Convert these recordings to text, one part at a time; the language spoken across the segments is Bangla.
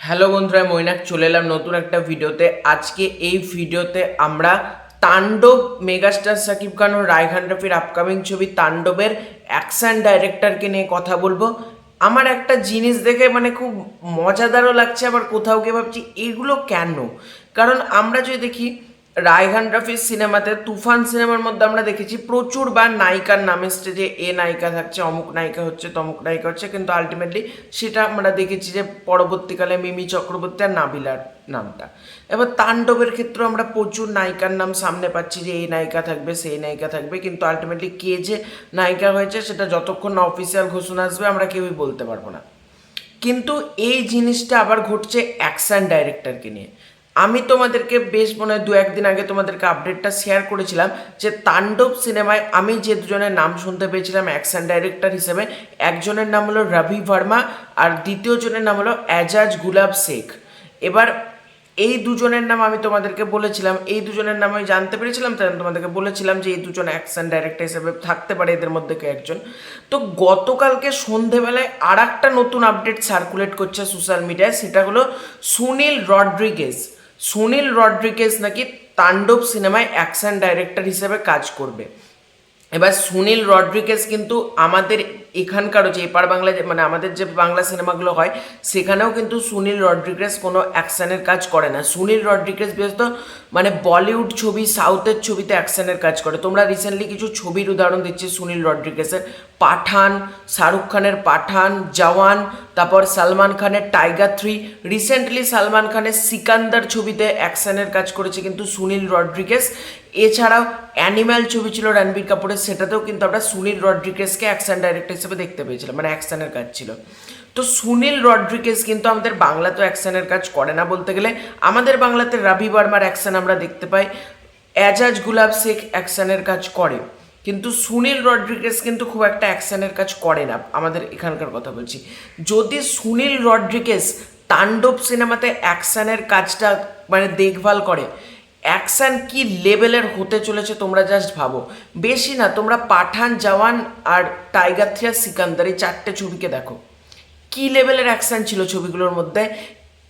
হ্যালো বন্ধুরা, মৈনাক চলে এলাম নতুন একটা ভিডিওতে। আজকে এই ভিডিওতে আমরা তাণ্ডব মেগাস্টার শাকিব খান ও রায়হান রাফির আপকামিং ছবি তাণ্ডবের অ্যাকশন ডাইরেক্টরকে নিয়ে কথা বলবো। আমার একটা জিনিস দেখে খুব মজাদারও লাগছে, আবার কোথাও গিয়ে ভাবছি এগুলো কেন। কারণ আমরা যদি দেখি রায়হান রাফির সিনেমাতে, তুফান সিনেমার মধ্যে আমরা দেখেছি প্রচুরবার নায়িকার নামে স্টেজে এ নায়িকা থাকছে, অমুক নায়িকা হচ্ছে, তমুক নায়িকা হচ্ছে, কিন্তু আলটিমেটলি সেটা আমরা দেখেছি যে পরবর্তীকালে মিমি চক্রবর্তী আর নাবিলার নামটা। এবার তাণ্ডবের ক্ষেত্রে আমরা প্রচুর নায়িকার নাম সামনে পাচ্ছি যে এই নায়িকা থাকবে, সেই নায়িকা থাকবে, কিন্তু আলটিমেটলি কে যে নায়িকা হয়েছে সেটা যতক্ষণ না অফিসিয়াল ঘোষণা আসবে আমরা কেউই বলতে পারবো না। কিন্তু এই জিনিসটা আবার ঘটছে অ্যাকশন ডাইরেক্টরকে নিয়ে। আমি তোমাদেরকে বেশ মনে হয় 2-1 দিন আগে তোমাদেরকে আপডেটটা শেয়ার করেছিলাম যে তাণ্ডব সিনেমায় আমি যে দুজনের নাম শুনতে পেয়েছিলাম অ্যাকশন ডাইরেক্টর হিসেবে, একজনের নাম হলো রবি ভার্মা আর দ্বিতীয় জনের নাম হলো এজাজ গুলাব শেখ। এবার এই দুজনের নাম আমি তোমাদেরকে বলেছিলাম, এই দুজনের নাম আমি জানতে পেরেছিলাম, তাই আমি তোমাদেরকে বলেছিলাম যে এই দুজন অ্যাকশন ডাইরেক্টর হিসেবে থাকতে পারে এদের মধ্যে কেউ একজন। তো গতকালকে সন্ধেবেলায় আর একটা নতুন আপডেট সার্কুলেট করছে সোশ্যাল মিডিয়ায়, সেটা হলো সুনীল রড্রিগেজ নাকি তাণ্ডব সিনেমায় অ্যাকশন ডাইরেক্টর হিসেবে কাজ করবে। এবার সুনীল রড্রিগেজ কিন্তু আমাদের এখানকারও যে এপার বাংলায় আমাদের যে বাংলা সিনেমাগুলো হয় সেখানেও কিন্তু সুনীল রড্রিগেজ কোনো অ্যাকশানের কাজ করে না। সুনীল রড্রিগেজ ব্যস্ত বলিউড ছবি, সাউথের ছবিতে অ্যাকশানের কাজ করে। তোমরা রিসেন্টলি কিছু ছবির উদাহরণ দিচ্ছি সুনীল রড্রিগেজের, পাঠান, শাহরুখ খানের পাঠান, জওয়ান, তারপর সালমান খানের টাইগার 3, রিসেন্টলি সালমান খানের সিকান্দার ছবিতে অ্যাকশানের কাজ করেছে কিন্তু সুনীল রড্রিগেজ। এছাড়াও অ্যানিম্যাল ছবি ছিল রণবীর কাপুরের, সেটাতেও কিন্তু আমরা সুনীল রড্রিগেজকে অ্যাকশন ডাইরেক্টর হিসেবে দেখতে পেয়েছিলাম, অ্যাকশনের কাজ ছিল। তো সুনীল রড্রিগেজ কিন্তু আমাদের বাংলাতেও অ্যাকশনের কাজ করে না বলতে গেলে। আমাদের বাংলাতে রবি ভার্মার অ্যাকশন আমরা দেখতে পাই, এজাজ গুলাব শেখ অ্যাকশনের কাজ করে, কিন্তু সুনীল রড্রিগেজ কিন্তু খুব একটা অ্যাকশনের কাজ করে না। আমাদের এখানকার কথা বলছি। যদি সুনীল রড্রিগেজ তাণ্ডব সিনেমাতে অ্যাকশনের কাজটা দেখভাল করে, অ্যাকশন কি লেভেলের হতে চলেছে তোমরা জাস্ট ভাবো। বেশি না, তোমরা পাঠান, জওয়ান আর টাইগার 3 আর সিকান্দার এই 4টে ছবিকে দেখো, কি লেভেলের অ্যাকশন ছিল ছবিগুলোর মধ্যে,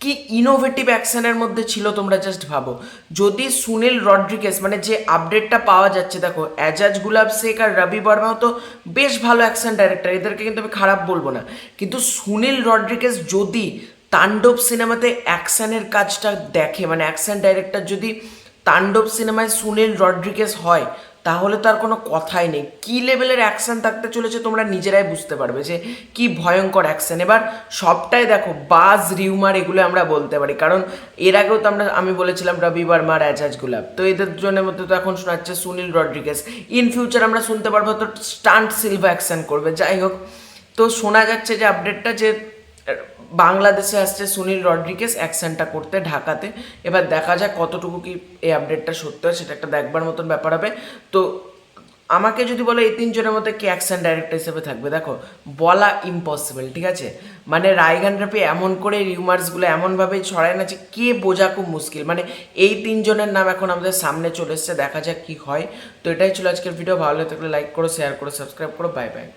কি ইনোভেটিভ অ্যাকশনের মধ্যে ছিল তোমরা জাস্ট ভাবো। যদি সুনীল রড্রিগেজ যে আপডেটটা পাওয়া যাচ্ছে, দেখো এজাজ গুলাব শেখ আর রবি বর্মাও তো বেশ ভালো অ্যাকশন ডাইরেক্টর, এদেরকে কিন্তু আমি খারাপ বলবো না, কিন্তু সুনীল রড্রিগেজ যদি তাণ্ডব সিনেমাতে অ্যাকশনের কাজটা দেখে, অ্যাকশন ডাইরেক্টর যদি তাণ্ডব সিনেমায় সুনীল রড্রিগেজ হয়, তাহলে তার কোনো কথাই নেই। কী লেভেলের অ্যাকশন থাকতে চলেছে তোমরা নিজেরাই বুঝতে পারবে যে কি ভয়ঙ্কর অ্যাকশন। এবার সবটাই দেখো বাজ রিউমার এগুলো আমরা বলতে পারি, কারণ এর আগেও তো আমি বলেছিলাম রবি ভার্মার এজাজ গুলাব, তো এদের জনের মধ্যে তো এখন শোনাচ্ছে সুনীল রড্রিগেজ। ইন ফিউচার আমরা শুনতে পারবো তো স্টান্ট সিলভা অ্যাকশন করবে। যাই হোক, তো শোনা যাচ্ছে যে আপডেটটা যে বাংলাদেশে আসছে সুনীল রড্রিগেজ অ্যাকশনটা করতে ঢাকাতে। এবার দেখা যাক কতটুকু কি এই আপডেটটা সত্য হয়, সেটা একটা দেখবার মতন ব্যাপার হবে। তো আমাকে যদি বলো এই 3জনের মধ্যে কে অ্যাকশন ডাইরেক্টর হিসেবে থাকবে, দেখো বলা ইম্পসিবল, ঠিক আছে। রায়হান রাফি এমন করে রিউমার্সগুলো এমনভাবে ছড়ায় না যে কে বোঝা খুব মুশকিল। এই 3জনের নাম এখন আমাদের সামনে চলে এসছে, দেখা যাক কি হয়। তো এটাই ছিল আজকের ভিডিও। ভালো লাগলে লাইক করো, শেয়ার করো, সাবস্ক্রাইব করো। Bye bye.